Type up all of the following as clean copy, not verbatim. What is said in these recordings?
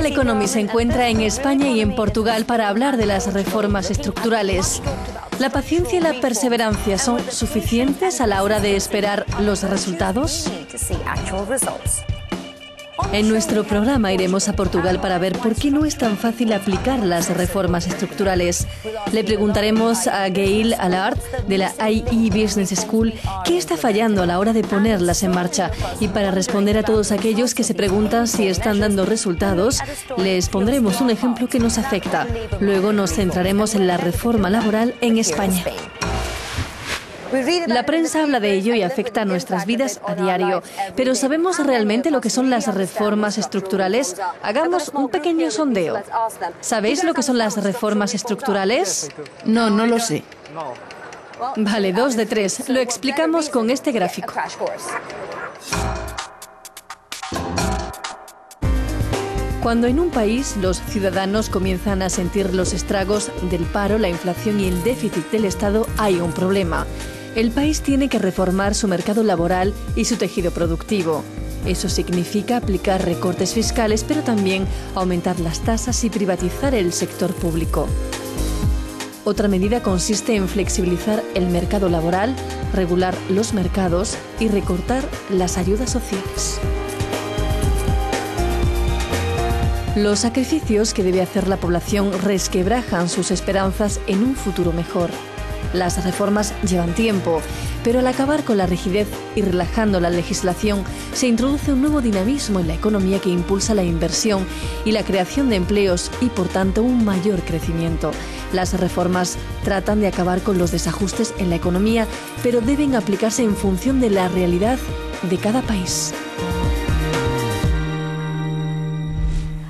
Economy se encuentra en España y en Portugal para hablar de las reformas estructurales. ¿La paciencia y la perseverancia son suficientes a la hora de esperar los resultados? En nuestro programa iremos a Portugal para ver por qué no es tan fácil aplicar las reformas estructurales. Le preguntaremos a Gail Allard de la IE Business School qué está fallando a la hora de ponerlas en marcha. Y para responder a todos aquellos que se preguntan si están dando resultados, les pondremos un ejemplo que nos afecta. Luego nos centraremos en la reforma laboral en España. La prensa habla de ello y afecta a nuestras vidas a diario. Pero ¿sabemos realmente lo que son las reformas estructurales? Hagamos un pequeño sondeo. ¿Sabéis lo que son las reformas estructurales? No, no lo sé. Vale, 2 de 3. Lo explicamos con este gráfico. Cuando en un país los ciudadanos comienzan a sentir los estragos del paro, la inflación y el déficit del Estado, hay un problema. El país tiene que reformar su mercado laboral y su tejido productivo. Eso significa aplicar recortes fiscales, pero también aumentar las tasas y privatizar el sector público. Otra medida consiste en flexibilizar el mercado laboral, regular los mercados y recortar las ayudas sociales. Los sacrificios que debe hacer la población resquebrajan sus esperanzas en un futuro mejor. Las reformas llevan tiempo, pero al acabar con la rigidez y relajando la legislación, se introduce un nuevo dinamismo en la economía que impulsa la inversión y la creación de empleos y, por tanto, un mayor crecimiento. Las reformas tratan de acabar con los desajustes en la economía, pero deben aplicarse en función de la realidad de cada país.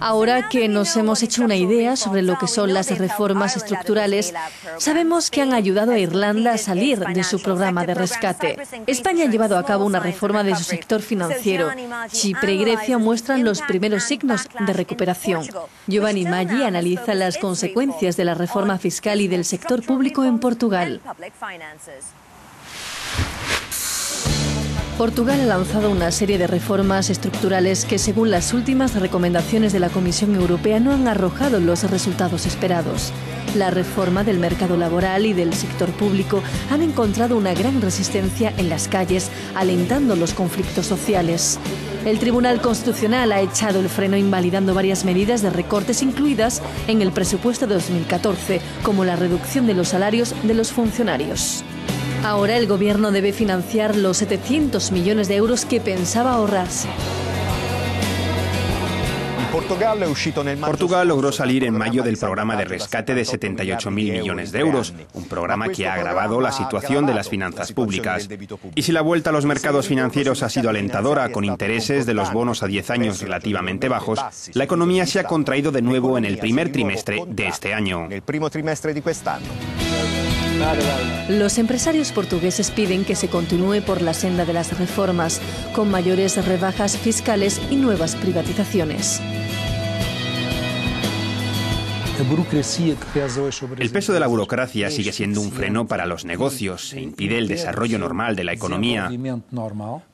Ahora que nos hemos hecho una idea sobre lo que son las reformas estructurales, sabemos que han ayudado a Irlanda a salir de su programa de rescate. España ha llevado a cabo una reforma de su sector financiero. Chipre y Grecia muestran los primeros signos de recuperación. Giovanni Maggi analiza las consecuencias de la reforma fiscal y del sector público en Portugal. Portugal ha lanzado una serie de reformas estructurales que, según las últimas recomendaciones de la Comisión Europea, no han arrojado los resultados esperados. La reforma del mercado laboral y del sector público han encontrado una gran resistencia en las calles, alentando los conflictos sociales. El Tribunal Constitucional ha echado el freno invalidando varias medidas de recortes incluidas en el presupuesto de 2014, como la reducción de los salarios de los funcionarios. Ahora el gobierno debe financiar los 700 millones de euros que pensaba ahorrarse. Portugal logró salir en mayo del programa de rescate de 78.000 millones de euros, un programa que ha agravado la situación de las finanzas públicas. Y si la vuelta a los mercados financieros ha sido alentadora, con intereses de los bonos a 10 años relativamente bajos, la economía se ha contraído de nuevo en el primer trimestre de este año. Los empresarios portugueses piden que se continúe por la senda de las reformas, con mayores rebajas fiscales y nuevas privatizaciones. El peso de la burocracia sigue siendo un freno para los negocios e impide el desarrollo normal de la economía.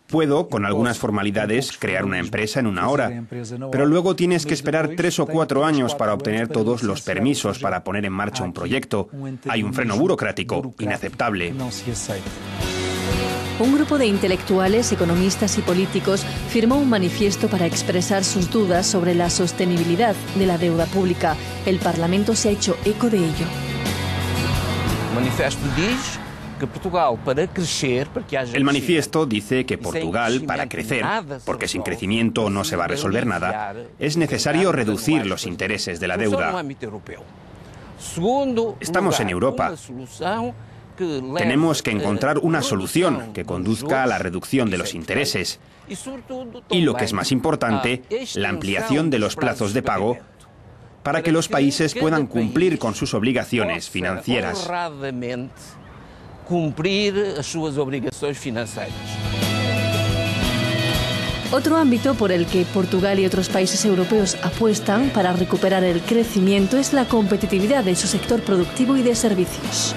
Puedo, con algunas formalidades, crear una empresa en una hora, pero luego tienes que esperar 3 o 4 años para obtener todos los permisos para poner en marcha un proyecto. Hay un freno burocrático inaceptable. Un grupo de intelectuales, economistas y políticos firmó un manifiesto para expresar sus dudas sobre la sostenibilidad de la deuda pública. El Parlamento se ha hecho eco de ello. El manifiesto dice que Portugal, para crecer, porque sin crecimiento no se va a resolver nada, es necesario reducir los intereses de la deuda. Estamos en Europa. Tenemos que encontrar una solución que conduzca a la reducción de los intereses y, lo que es más importante, la ampliación de los plazos de pago para que los países puedan cumplir con sus obligaciones financieras. Otro ámbito por el que Portugal y otros países europeos apuestan para recuperar el crecimiento es la competitividad de su sector productivo y de servicios.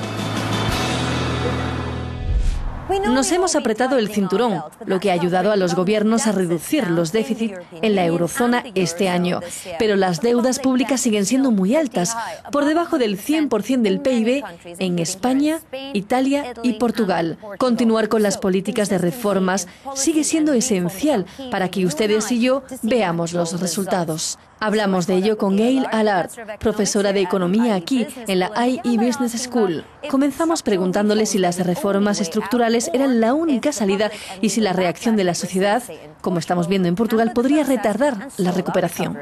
Nos hemos apretado el cinturón, lo que ha ayudado a los gobiernos a reducir los déficits en la eurozona este año. Pero las deudas públicas siguen siendo muy altas, por debajo del 100% del PIB en España, Italia y Portugal. Continuar con las políticas de reformas sigue siendo esencial para que ustedes y yo veamos los resultados. Hablamos de ello con Gail Allard, profesora de Economía aquí, en la IE Business School. Comenzamos preguntándole si las reformas estructurales eran la única salida y si la reacción de la sociedad, como estamos viendo en Portugal, podría retardar la recuperación.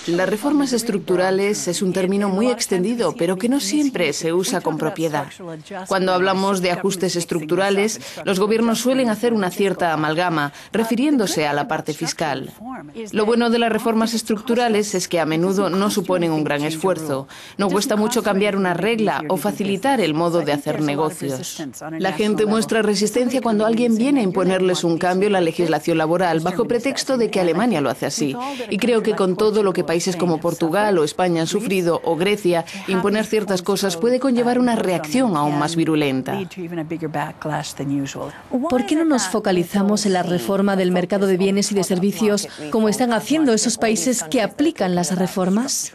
Las reformas estructurales es un término muy extendido, pero que no siempre se usa con propiedad. Cuando hablamos de ajustes estructurales, los gobiernos suelen hacer una cierta amalgama, refiriéndose a la parte fiscal. Lo bueno de las reformas estructurales es que a menudo no suponen un gran esfuerzo. No cuesta mucho cambiar una regla o facilitar el modo de hacer negocios. La gente muestra resistencia cuando alguien viene a imponerles un cambio en la legislación laboral, bajo pretexto de que Alemania lo hace así. Y creo que con todo lo que países como Portugal o España han sufrido, o Grecia, imponer ciertas cosas puede conllevar una reacción aún más virulenta. ¿Por qué no nos focalizamos en la reforma del mercado de bienes y de servicios, como están haciendo esos países que aplican las reformas?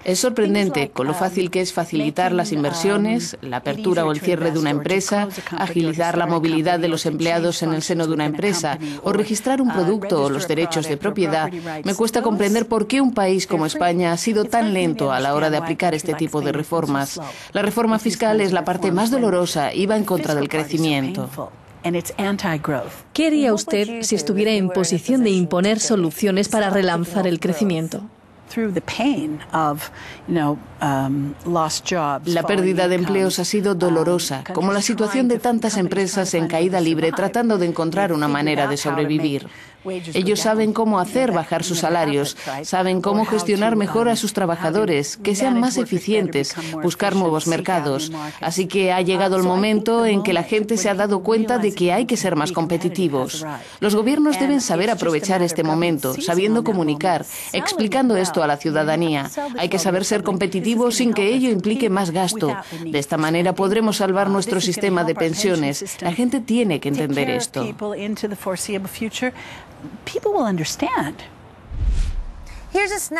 Es sorprendente con lo fácil que es facilitar las inversiones, la apertura o el cierre de una empresa, agilizar la movilidad de los empleados en el seno de una empresa o registrar un producto o los derechos de propiedad. Me cuesta comprender por qué un país como España ha sido tan lento a la hora de aplicar este tipo de reformas. La reforma fiscal es la parte más dolorosa y va en contra del crecimiento. ¿Qué haría usted si estuviera en posición de imponer soluciones para relanzar el crecimiento? La pérdida de empleos ha sido dolorosa, como la situación de tantas empresas en caída libre tratando de encontrar una manera de sobrevivir. Ellos saben cómo hacer bajar sus salarios, saben cómo gestionar mejor a sus trabajadores, que sean más eficientes, buscar nuevos mercados. Así que ha llegado el momento en que la gente se ha dado cuenta de que hay que ser más competitivos. Los gobiernos deben saber aprovechar este momento, sabiendo comunicar, explicando esto a la ciudadanía. Hay que saber ser competitivos sin que ello implique más gasto. De esta manera podremos salvar nuestro sistema de pensiones. La gente tiene que entender esto.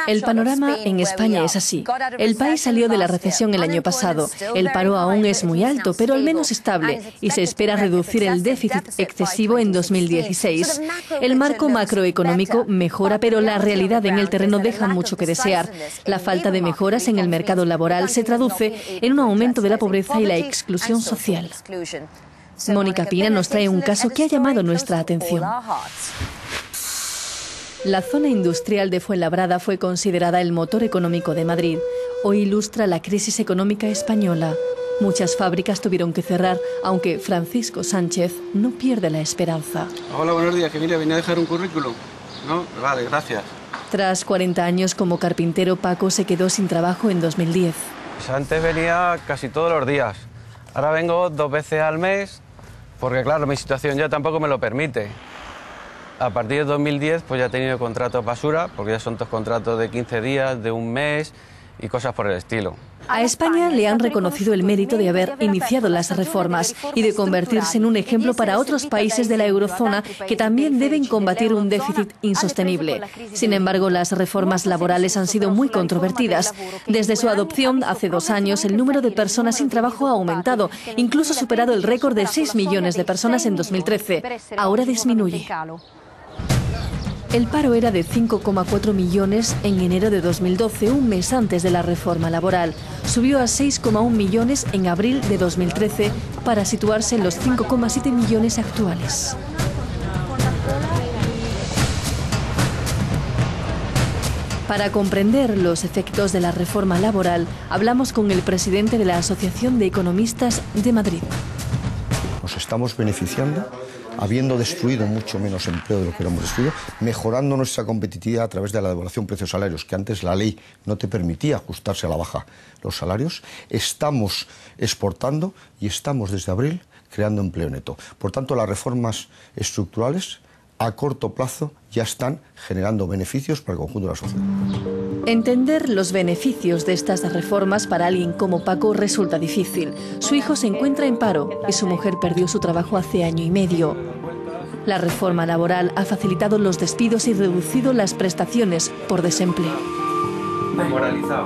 El panorama en España es así. El país salió de la recesión el año pasado. El paro aún es muy alto, pero al menos estable, y se espera reducir el déficit excesivo en 2016. El marco macroeconómico mejora, pero la realidad en el terreno deja mucho que desear. La falta de mejoras en el mercado laboral se traduce en un aumento de la pobreza y la exclusión social. Mónica Pina nos trae un caso que ha llamado nuestra atención. La zona industrial de Fuenlabrada fue considerada el motor económico de Madrid. Hoy ilustra la crisis económica española. Muchas fábricas tuvieron que cerrar, aunque Francisco Sánchez no pierde la esperanza. Hola, buenos días, que mira, vine a dejar un currículum. ¿No? Vale, gracias. Tras 40 años como carpintero, Paco se quedó sin trabajo en 2010. Pues antes venía casi todos los días. Ahora vengo 2 veces al mes, porque claro, mi situación ya tampoco me lo permite. A partir de 2010 pues ya he tenido contratos basura, porque ya son 2 contratos de 15 días, de un mes y cosas por el estilo. A España le han reconocido el mérito de haber iniciado las reformas y de convertirse en un ejemplo para otros países de la eurozona que también deben combatir un déficit insostenible. Sin embargo, las reformas laborales han sido muy controvertidas. Desde su adopción hace 2 años, el número de personas sin trabajo ha aumentado, incluso ha superado el récord de 6 millones de personas en 2013. Ahora disminuye. El paro era de 5,4 millones en enero de 2012, un mes antes de la reforma laboral. Subió a 6,1 millones en abril de 2013 para situarse en los 5,7 millones actuales. Para comprender los efectos de la reforma laboral, hablamos con el presidente de la Asociación de Economistas de Madrid. Nos estamos beneficiando, habiendo destruido mucho menos empleo de lo que hubiéramos destruido, mejorando nuestra competitividad a través de la devaluación precios-salarios, que antes la ley no te permitía ajustarse a la baja los salarios. Estamos exportando y estamos desde abril creando empleo neto. Por tanto, las reformas estructurales a corto plazo ya están generando beneficios para el conjunto de la sociedad. Entender los beneficios de estas reformas para alguien como Paco resulta difícil. Su hijo se encuentra en paro y su mujer perdió su trabajo hace año y medio. La reforma laboral ha facilitado los despidos y reducido las prestaciones por desempleo.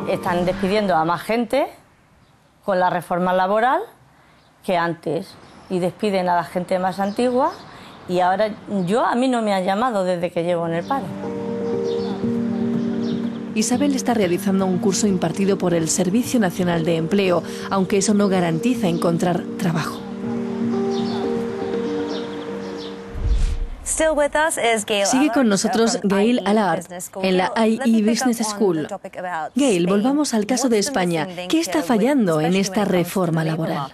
Están despidiendo a más gente con la reforma laboral que antes y despiden a la gente más antigua y ahora a mí no me han llamado desde que llevo en el paro. Isabel está realizando un curso impartido por el Servicio Nacional de Empleo, aunque eso no garantiza encontrar trabajo. Sigue con nosotros Gail Allard, en la IE Business School. Gail, volvamos al caso de España. ¿Qué está fallando en esta reforma laboral?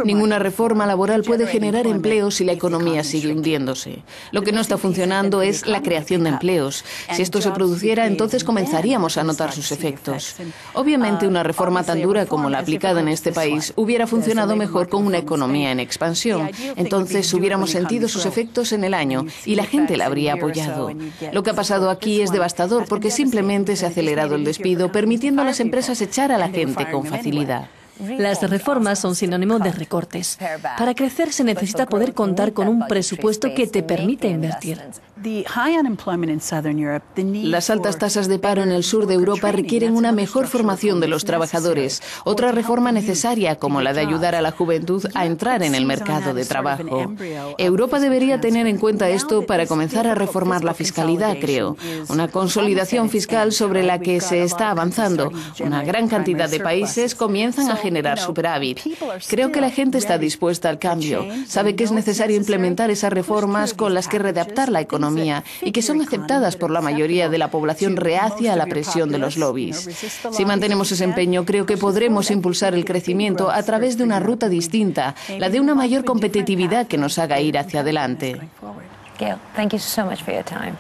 Ninguna reforma laboral puede generar empleos si la economía sigue hundiéndose. Lo que no está funcionando es la creación de empleos. Si esto se produciera, entonces comenzaríamos a notar sus efectos. Obviamente, una reforma tan dura como la aplicada en este país hubiera funcionado mejor con una economía en expansión. Entonces hubiéramos sentido sus efectos en el año y la gente la habría apoyado. Lo que ha pasado aquí es devastador porque simplemente se ha acelerado el despido, permitiendo a las empresas echar a la gente con facilidad. Las reformas son sinónimo de recortes. Para crecer se necesita poder contar con un presupuesto que te permita invertir. Las altas tasas de paro en el sur de Europa requieren una mejor formación de los trabajadores. Otra reforma necesaria, como la de ayudar a la juventud a entrar en el mercado de trabajo. Europa debería tener en cuenta esto para comenzar a reformar la fiscalidad, creo. Una consolidación fiscal sobre la que se está avanzando. Una gran cantidad de países comienzan a generar superávit. Creo que la gente está dispuesta al cambio. Sabe que es necesario implementar esas reformas con las que readaptar la economía y que son aceptadas por la mayoría de la población reacia a la presión de los lobbies. Si mantenemos ese empeño, creo que podremos impulsar el crecimiento a través de una ruta distinta, la de una mayor competitividad que nos haga ir hacia adelante. Gail, thank you so much for your time.